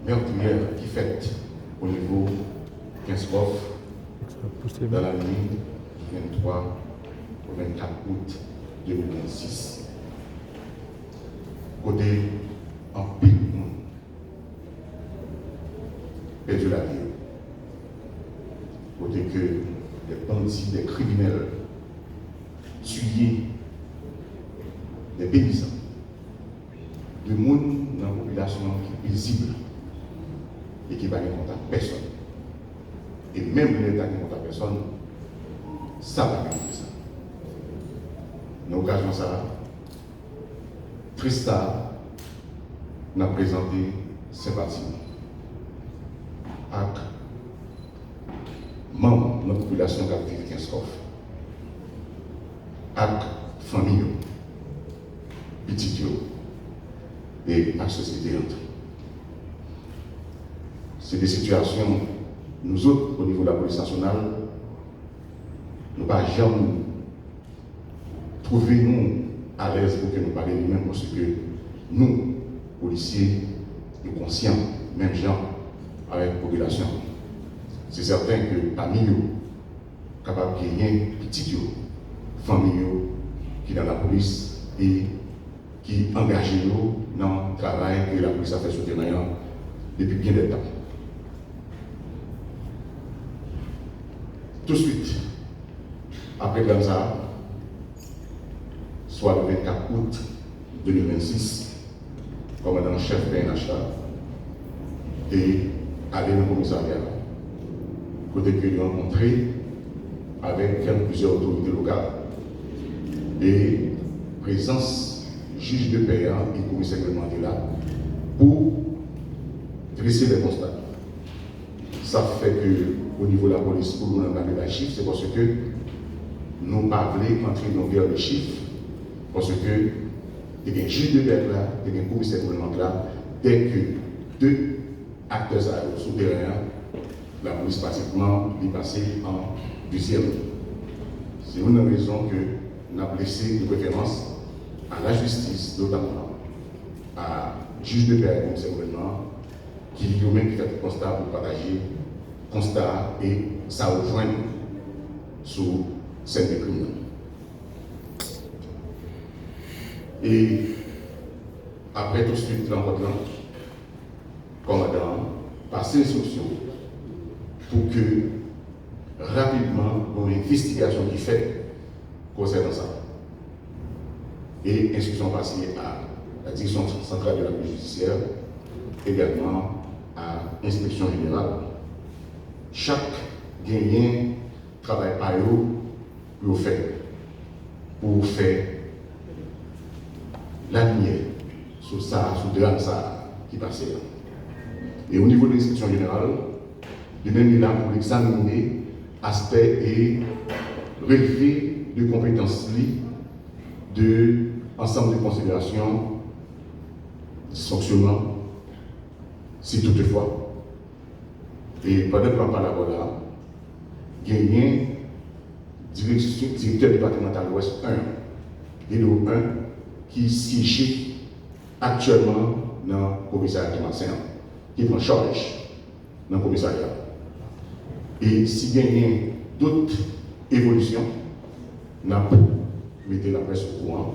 meurtrière qui fait au niveau 15 dans la nuit du 23 au 24 août 2026. Côté en pic, perdu la vie. Côté que des bandits, des criminels, tués, des paysans, de monde dans la population qui est paisible et qui va ne compter personne. Et même l'État qui ne compte personne, ça va gagner ça. Dans l'occasion ça, Trista n'a présenté sympathie avec membres de la population qui vit 15 coffres, avec famille, petits et la société entre. C'est des situations, nous autres, au niveau de la police nationale, nous ne pouvons jamais trouver nous à l'aise pour que nous parlions nous-mêmes, parce que nous, policiers, nous conscients, même gens, avec la population. C'est certain que parmi nous, capables de gagner petits familles qui sont dans la police et qui engagent nous dans le travail que la police a fait sur le terrain depuis bien de temps. Tout de suite, après ça, soit le 24 août 2026, commandant-chef PNHA et allé dans le commissariat, côté que nous rencontré avec plusieurs autorités locales et présence juge de paix et commissaire réglementaire là pour dresser les constats. Ça fait que au niveau de la police, pour nous regarder les chiffres, c'est parce que nous ne pas entrer dans guerre de chiffres, parce que il y a un juge de paix là, il y a un commissaire réglementaire là, dès que deux acteurs sur le terrain, la police pratiquement est passée en deuxième. C'est une raison que nous avons laissé une préférence à la justice, notamment à juge de paix et commissaire gouvernement, qui lui-même qui fait le constat pour partager constat et ça rejoint sous scène de crime. Et après tout de suite, l'encontre, commandant passe l'instruction pour que rapidement, une investigation qui fait concernant ça. Et instruction passée à la direction centrale de la police judiciaire, également à l'inspection générale. Chaque gagnant travaille par eux pour faire la lumière sur ça, sur le drame ça qui passait là. Et au niveau de l'inspection générale, de même là pour examiner aspects et relever de compétences de ensemble de considérations, dysfonctionnement, si toutefois. Et pendant que l'on parle là, il y a un directeur départemental Ouest 1 et le 1 qui siège actuellement dans le commissariat de Marseille, qui prend charge dans le commissariat. Et s'il y a d'autres évolutions, nous mettez la presse au courant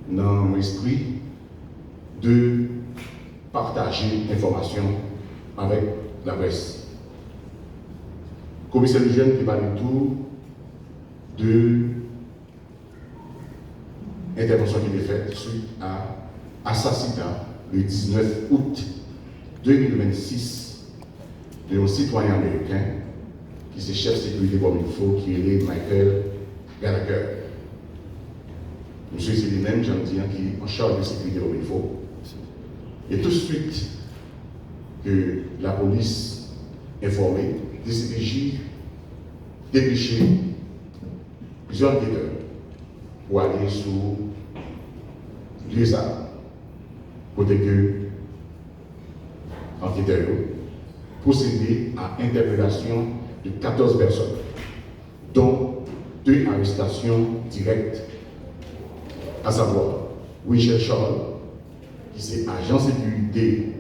dans l'esprit de partager l'information avec la presse. Le commissaire du jeune qui parle tout de intervention qui est faite suite à l'assassinat le 19 août 2026 d'un citoyen américain qui est chef de sécurité comme il faut, qui est Michael Gallagher. Monsieur, c'est lui-même, j'en dis, qui est en charge de sécurité comme il faut. Et tout de suite que la police informée, DCPJ dépêché plusieurs enquêteurs pour aller sur les armes, côté que enquêteurs procéder à interpellation de 14 personnes, dont 2 arrestations directes, à savoir Richard Charles, qui est agent sécurité,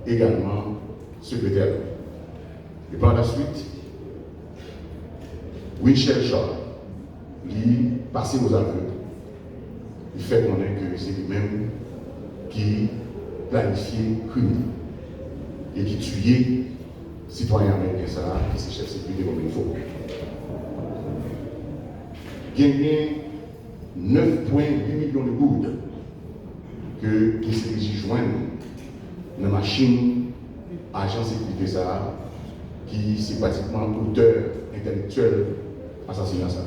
également secrétaire. Et par la suite, Michel Charles, lui, passé aux aveux, il fait connaître que c'est lui-même qui planifiait le crime et qui tuait citoyen américain Sarah, qui est chef de sécurité comme il faut. Gagné 9,8 millions de gouttes que les CPJ joignent dans la machine agent sécurité Sarah, qui est pratiquement auteur intellectuel assassinat ça.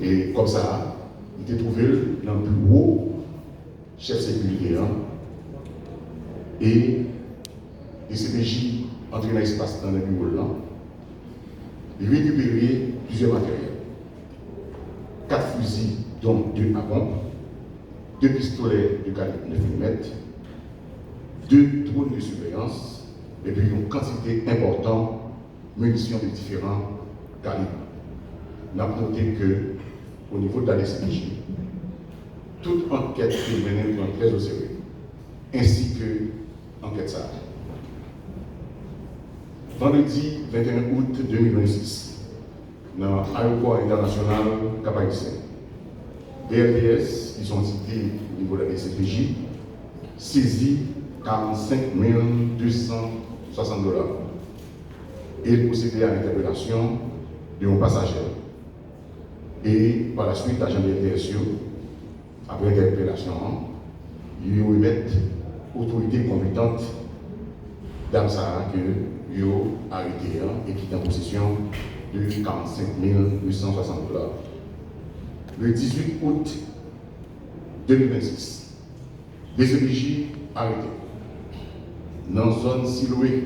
Et comme ça, il était trouvé dans le bureau chef sécurité et les CPJ entrés dans l'espace dans le bureau là, il récupérait plusieurs matériels. 4 fusils, dont 2 à pompe, 2 pistolets de calibre 9 mm, 2 drones de surveillance, et puis une quantité importante de munitions de différents calibres. Nous avons noté qu'au niveau de la SPJ, toute enquête est menée très au sérieux, ainsi que l'enquête SAR. Vendredi 21 août 2026, dans l'aéroport international Cap-Haïtien, DLDS, qui sont cités au niveau de la SPJ, saisit 45 260 $. Et procédé à l'interpellation de mon passager. Et par la suite, l'agent de l'ITSU, après l'interpellation, il remet l'autorité compétente d'Amsara que il a arrêté et qui est en possession de 45 860 $. Le 18 août 2026, les CPJ arrêtés dans la zone Siloé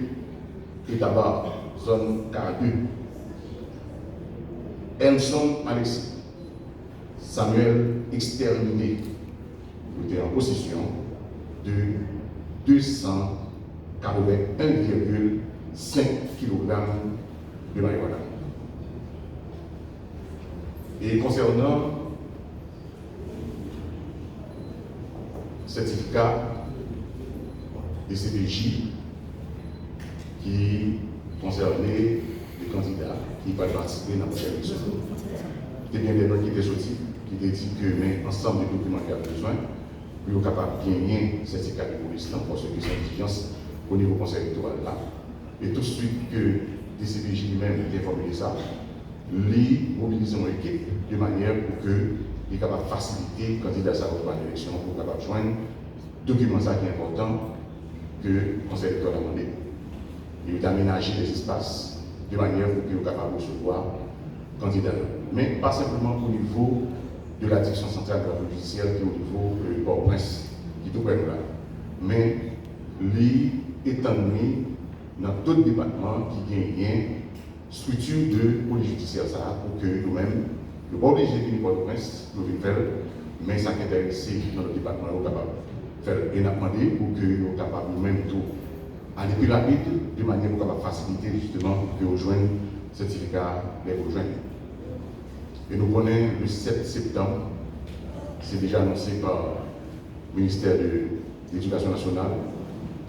et d'abord zone 42. Elson Alexis, Samuel exterminé, était en possession de 281,5 kg de marijuana. Et concernant le certificat des CPJ qui concernait les candidats qui peuvent participer dans la prochaine élection. Il y a bien des noms qui étaient sortis, qui étaient dit que mais ensemble des documents qu'il y a besoin, pour être capable de gagner le certificat de police pour ceux qui sont d'exigence au niveau conseil électoral là. Et tout de suite que les CPJ lui-même étaient formulé ça, les mobiliser en équipe de manière pour que les capables de faciliter le candidat à l'élection pour capable de joindre document ça qui est important que le conseil électoral a demandé. Il a aménagé les espaces de manière pour qu'ils soient capables de recevoir le candidat. Mais pas simplement au niveau de la direction centrale de la police judiciaire qui est au niveau de Port-au-Prince, qui est tout près de là. Mais lui étendu dans d'autres départements qui gagnent structure de police judiciaire ça, pour que nous-mêmes, nous ne sommes pas obligés de venir Port-au-Prince pour venir faire, mais ça qui intéresse dans le département, nous sommes capables de faire. Et nous avons demandé pour que nous soyons capables nous-mêmes tout aller plus rapide, de manière pour faciliter justement pour que nous rejoignent le certificat les rejoindre. Et nous connaissons le 7 septembre, c'est déjà annoncé par le ministère de l'Éducation nationale,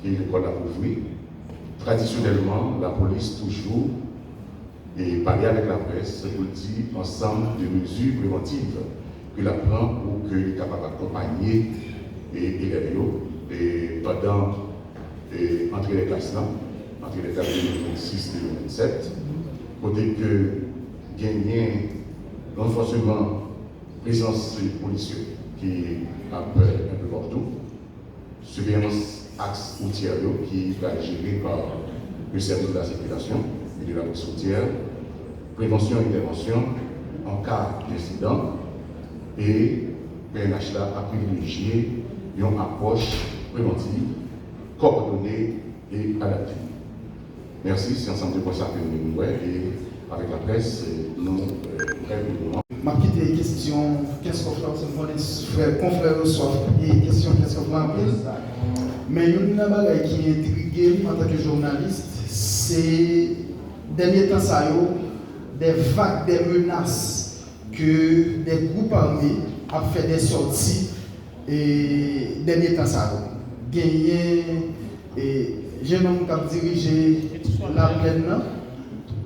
qui est l'école approuvée. Traditionnellement, la police toujours et parler avec la presse pour dire ensemble de mesures préventives que la prend pour qu'il est capable d'accompagner les élèves et pendant entre les classes là, entre les classes 2026 et 2027, côté que gagner renforcement présence policière qui est un peu partout, surveillance axe routier qui va être géré par le service de la circulation et de la police routière, prévention et intervention en cas d'incident, et PNH a privilégié une approche préventive, coordonnée et adaptée. Merci, c'est ensemble de points ça que nous voyons et avec la presse, nous répondons. Ma petite question, qu'est-ce qu'on fait, confrères reçoivent et question qu'est-ce qu'on va appeler. Mais il y a une chose qui est intriguée en tant que journaliste, c'est dernier temps ça y des vagues, des menaces que des groupes armés ont fait des sorties et dernier temps ça. Gagné et jeune homme qui a dirigé la plaine,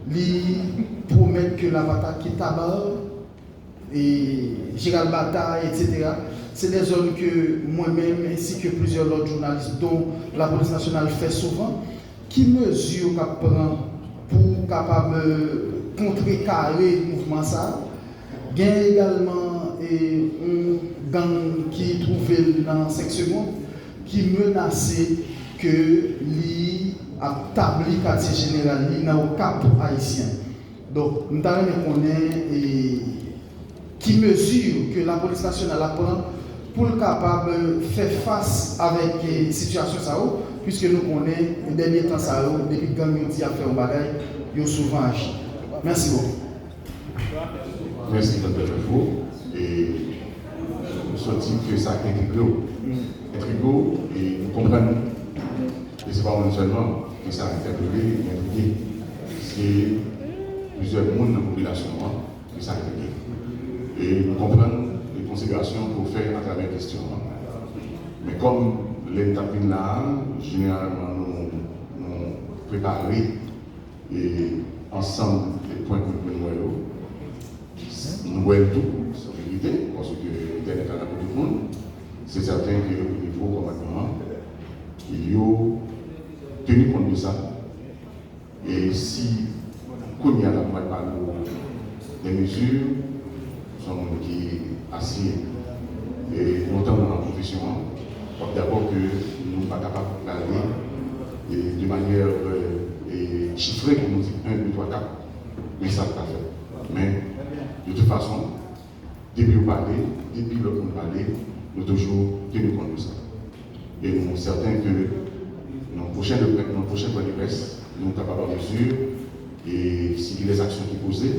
lui promet que la bataille qui tabac et Gérald Bataille, etc. C'est des zones que moi-même ainsi que plusieurs autres journalistes dont la police nationale fait souvent, qui mesure qu'elle prend pour capable contrecarrer le mouvement ça. Il y a également un gang qui est trouvé dans 5 secondes qui menaçait que lui a établi le quartier général dans le cap haïtien. Donc, nous avons qui mesure que la police nationale apprend pour le capable de faire face avec la situation ça, puisque nous connaissons le dernier temps ça, depuis que gang a fait un bagage, ils ont souvent agi. Merci beaucoup. Merci, Dr. Lefou. Et nous sentons que ça a été intriguant et nous comprenons. Et ce n'est pas seulement que ça a interpellé et intrigué. C'est plusieurs mondes dans la population que ça a intrigué. Et nous comprenons les considérations pour faire à travers la question. Mais comme l'État là, généralement, nous préparons ensemble les points que nous voyons. Nous voyons tout, c'est vérité, parce que l'Internet est là pour tout le monde. C'est certain qu'au niveau commandement, il y a tenu compte de ça. Et si, comme il y a la par des mesures, sont qui assis et longtemps dans la profession, d'abord que nous ne sommes pas capables d'aller de manière chiffrée, comme nous dit 1, 2, 3, 4, mais ça pas fait. Mais de toute façon, depuis le monde parler, nous avons toujours tenu compte de ça. Et nous sommes certains que dans le prochain point de presse, nous sommes capables de mesure et si les actions qui posées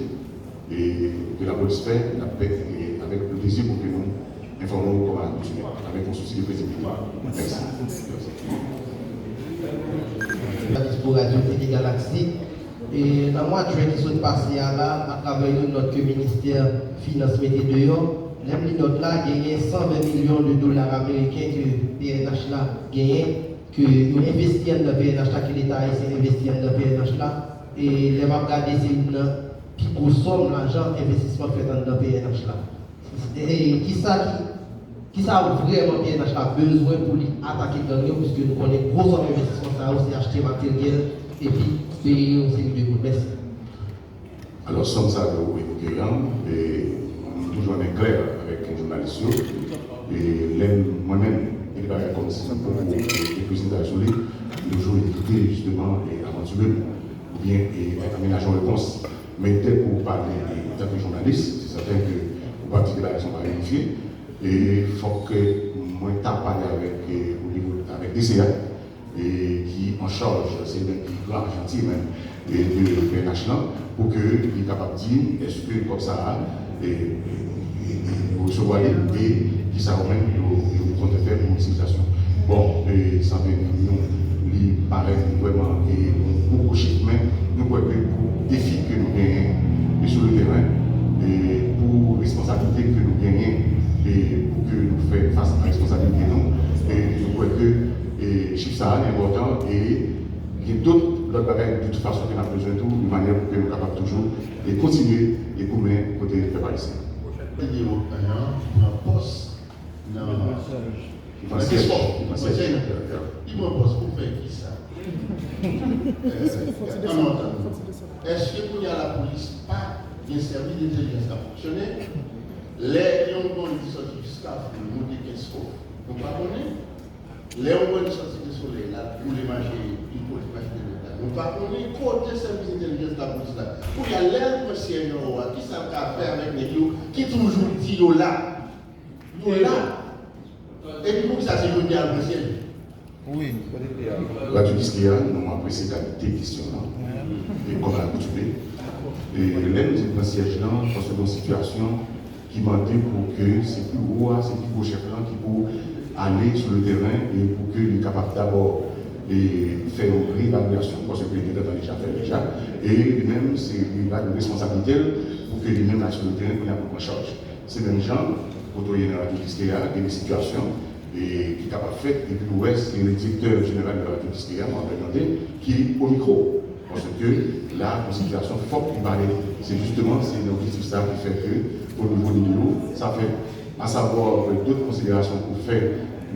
et que la police fait avec le plaisir pour que nous informons comment continuer, avec un souci de crédibilité. Merci. Pour Radio Télé Galaxie. Et dans le mois de juin qui sont passés là, à travers notre ministère Finance Météo, notre là a gagné 120 millions de dollars américains que PNH là a gagné, que nous investissons dans PNH là, que l'État a investi dans PNH là. Et les regarder c'est une plus grosse somme d'argent investissement fait dans PNH là. Et qui ça vraiment PNH a besoin pour attaquer le gang, puisque nous connaissons gros somme d'investissement, ça aussi acheter matériel et puis payer aussi de coûts. Merci. Alors, somme ça que vous évoquez, et toujours en clair avec les journalistes, et moi-même, il va comme si pour les présentations, toujours écouter justement et aventurer, ou bien aménager une réponse. Mais dès que vous parlez en tant que journaliste, c'est certain que vous partez de la réaction par vérifier, et il faut que moi je parle avec DCA, et qui en charge, c'est le grand gentil même, et de PNH pour qu'il soit capable de dire est-ce que comme ça, vous recevoir et qui ça même vous comptez faire pour l'utilisation. Bon, 120 millions, il paraît vraiment beaucoup de chiffres, mais nous pouvons pour défi que nous gagnons sur le terrain, et pour responsabilité que nous gagnons, et pour que nous fassions face à la responsabilité nous, et je crois que les chiffres ça est important et il y a d'autres bagages de toute façon qu'on a besoin de tout, de manière pour que nous soyons capables toujours de continuer et pour mener côté de la ici. Un poste dans il m'a poste pour faire qui ça? Est-ce que pour y a la police pas bien servi d'intelligence à fonctionner? Les gens qui sont jusqu'à monter 15 fois, on ne pas connaître. Les gens qui sont sortis du soleil là pour les marchés, il faut les marchés de l'État. On ne pas connaître côté service d'intelligence de la police là. Pour y a l'air de monsieur qui ça a faire avec les gens qui toujours dit là. Et puis pour ça, c'est le diable monsieur. Oui. La justice qui a, nous avons apprécié la question là. Et comme on a coutume. Et là, nous sommes dans ce siège là, parce que dans une situation qui m'a dit pour que c'est plus gros, c'est plus gros chef là qui pour aller sur le terrain et pour qu'il soit capable d'abord de faire une réévaluation, parce que l'État a déjà fait déjà, et lui-même, c'est une responsabilité pour que lui-même aille sur le terrain pour prendre en charge. C'est même gens, pour donner dans la justice, il y a des situations et qui est capable de faire, et puis l'Ouest, c'est le directeur général de la radio discrétion, qui est au micro. Parce que la considération forte qui parlait, c'est justement l'objectif ça qui fait que, au niveau de nous, ça fait à savoir d'autres considérations pour faire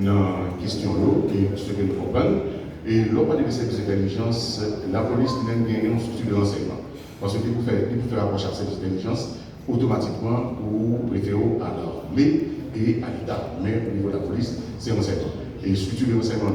dans la question et ce que nous comprenons. Et lors des services d'intelligence, la police même gagne une structure de renseignement. Parce que pour faire approche à service d'intelligence, automatiquement, vous préférez à l'armée et à l'État. Mais au niveau de la police, c'est renseignement. Et structure de renseignement,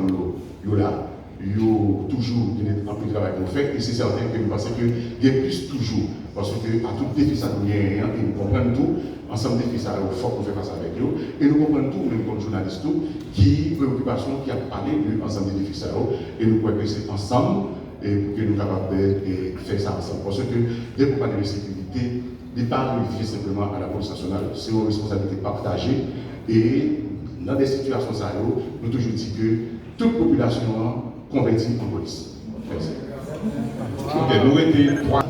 nous là. Il y a toujours un peu de travail qu'on fait et c'est certain que nous pensons qu'il y a plus toujours parce qu'à tout défi ça nous vient et nous comprenons tout, ensemble défi ça il faut qu'on fait face avec nous et nous comprenons tout, même comme journalistes tout, qui préoccupation qui a parlé de l'ensemble des défis ça et nous croyons que c'est ensemble et pour que nous sommes capables de faire ça ensemble. Parce que dès qu'on parle de sécurité, n'est pas vérifié simplement à la police nationale, c'est une responsabilité partagée et dans des situations ça nous toujours dit que toute population converti en police. Merci. Ok, nous étions trois.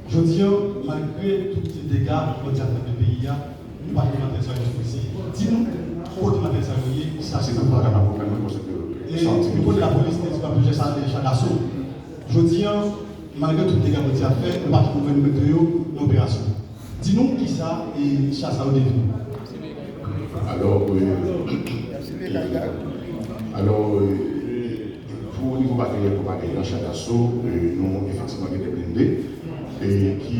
Je dis, malgré tous les dégâts que nous avons fait le pays, nous ne pouvons pas faire ça. Dis-nous, pourquoi nous avons fait ça? C'est un problème parce que. Et au niveau de la police, n'est-ce pas que j'ai ça des chats d'assaut. Je dis, malgré tous les dégâts que nous avons fait, nous ne pouvons pas mettre en opération. Dis-nous qui ça et chats ça au début. Alors, pour le niveau matériel pour un chat d'assaut, nous effectivement des blindés et qui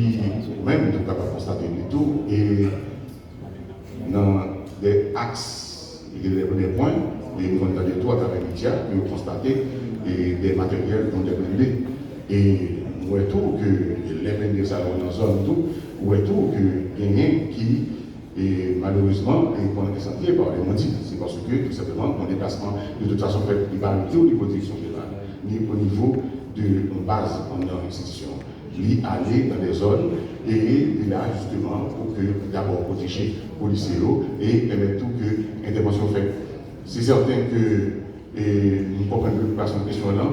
même nous capables de constater du tout et dans des axes et des points et nous avons des tout à travers les médias nous constater des matériels dont des blindés et nous voyons tout que les blindés ça dans la zone tout nous voyons tout que gagnent qui et malheureusement, on est senti par les motifs. C'est parce que, tout simplement, mon déplacement, de toute façon, fait, il va ni au niveau de direction générale, ni au niveau de base en institution. Il aller dans des zones et il a justement pour que d'abord protéger les policiers et permettre tout que l'intervention fait. C'est certain que nous comprenons plus de cette question-là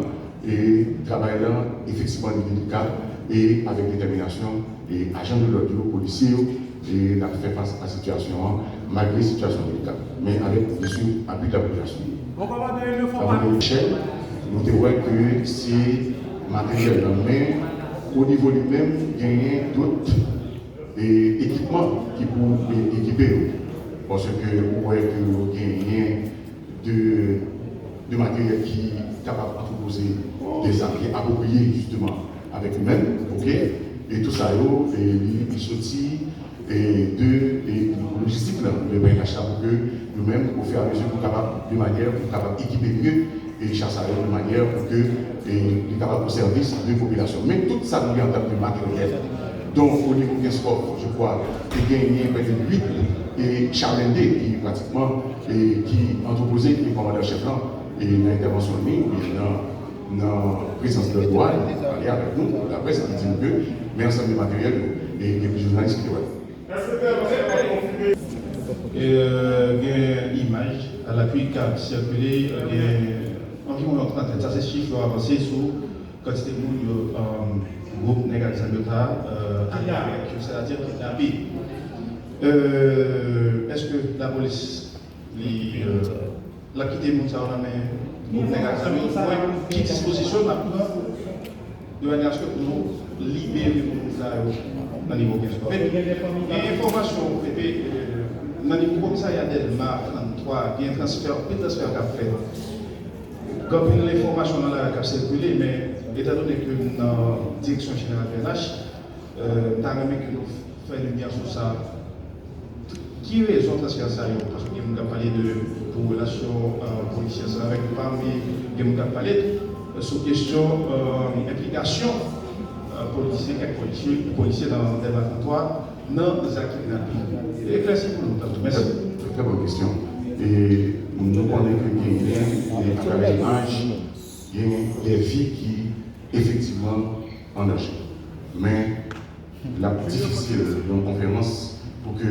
et travail là, effectivement, délicat et avec détermination, et agents de l'ordre, policiers, et on a fait face à la situation, malgré la situation délicate, mais avec, bien sûr, appui de la population. À l'échelle, nous devons voir que c'est matériel, mais au niveau lui-même, il y a d'autres équipements qui peuvent équiper. Parce que vous voyez qu'il y a de matériel qui est capable d'entreposer des armes appropriés justement avec lui-même, ok? Et tout ça, il sortit de logistique, de BNH pour que nous-mêmes, au fur et à mesure, de manière pour capable d'équiper mieux et chasser de manière pour que nous capables de service de population. Mais tout ça nous est en termes de matériel. Donc, au niveau 15 sports, je crois, il y a gagné près de 8 et Charlendé qui pratiquement qui entreposé les commandants-chefs et l'intervention de nous, dans la présence de la douane, aller avec nous, la presse qui dit que, mais ensemble de matériel et les journalistes qui doivent. Il y a une image à l'appui qui a circulé, environ 30 ça c'est chiffre avancé sur quantité de groupe négatif c'est-à-dire kidnappé. Est-ce que la police l'a quitté le groupe négatif qui disposition de manière à ce que nous libérer le groupe dans le niveau 15. Mais information, dans le niveau commissariat d'Elma 33, il y a un transfert qu'a fait. Comme l'information dans la cap circulé, mais étant donné que dans la direction générale de l'NH, nous avons que nous faisons une lumière sur ça. Qui raison transfert ça? Parce que nous avons parlé de relations policières avec nous, mais nous avons parlé sur question implication. Policiers dans le département, dans les activités. Et merci pour nous. Merci. Très bonne question. Et nous connaissons qu'il y a à travers l'image, il y a des vies qui, effectivement, en danger. Mais la difficile dans la conférence pour que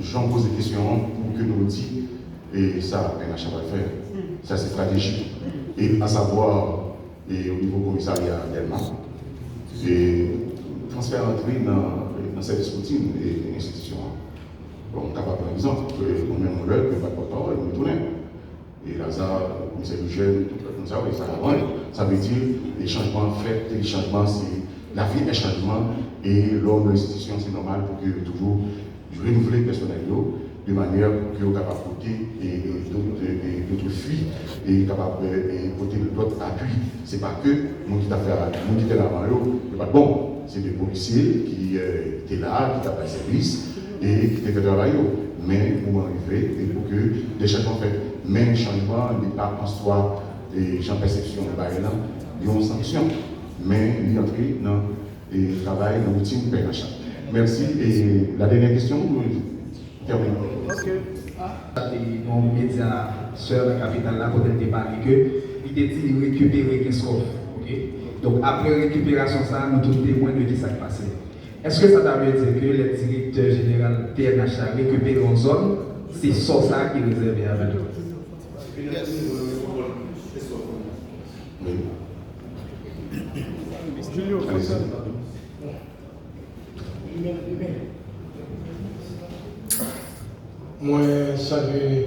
j'en pose des questions, pour que nous disions, et ça, NH va le faire. Ça, c'est stratégique. Et à savoir, et au niveau commissariat d'Elma, et transfert entrée dans le service routine et l'institution. Bon, on a pas par exemple, on met un l'heure, on va pas et on tourne. Et là, ça, le commissaire du jeune, tout comme ça, et ça avance. Ça veut dire les changements faits, les changements, c'est la vie est changement, et l'homme de l'institution, c'est normal pour que toujours renouveler le personnel de manière que vous capable de porter d'autres fuites et capable de porter d'autres appuis. Ce n'est pas que mon qui t'a fait mon qui était là avant c'est pas bon. C'est des policiers qui étaient là, qui ont fait service et qui étaient travaillés. Mais pour arriver et pour que des changements faits, mais le changement n'est pas en soi et j'en perception il y a une sanction. Mais il y a entré dans le travail, dans la routine PNH. Merci. Et la dernière question, termine. Mon média sœur de la capitale là, quand elle parlé que il était dit récupérer Keskov. Donc après récupération ça, nous tous témoins de qui ça passé. Est-ce que ça veut dire que le directeur général PNH a récupéré une zone, c'est ça qui est réservé à nous? Oui. Moi, salue.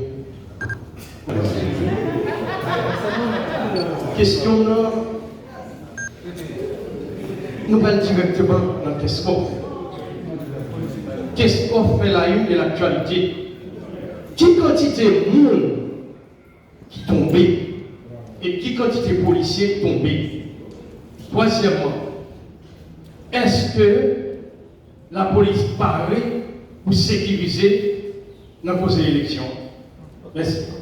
Question là, nous allons directement dans qu'est-ce qu'on fait. Qu'est-ce qu'on fait la une de l'actualité? Qui quantité de monde qui tombait et qui quantité de policiers tombés? Troisièmement, est-ce que la police paraît pour sécuriser dans les élections? Merci.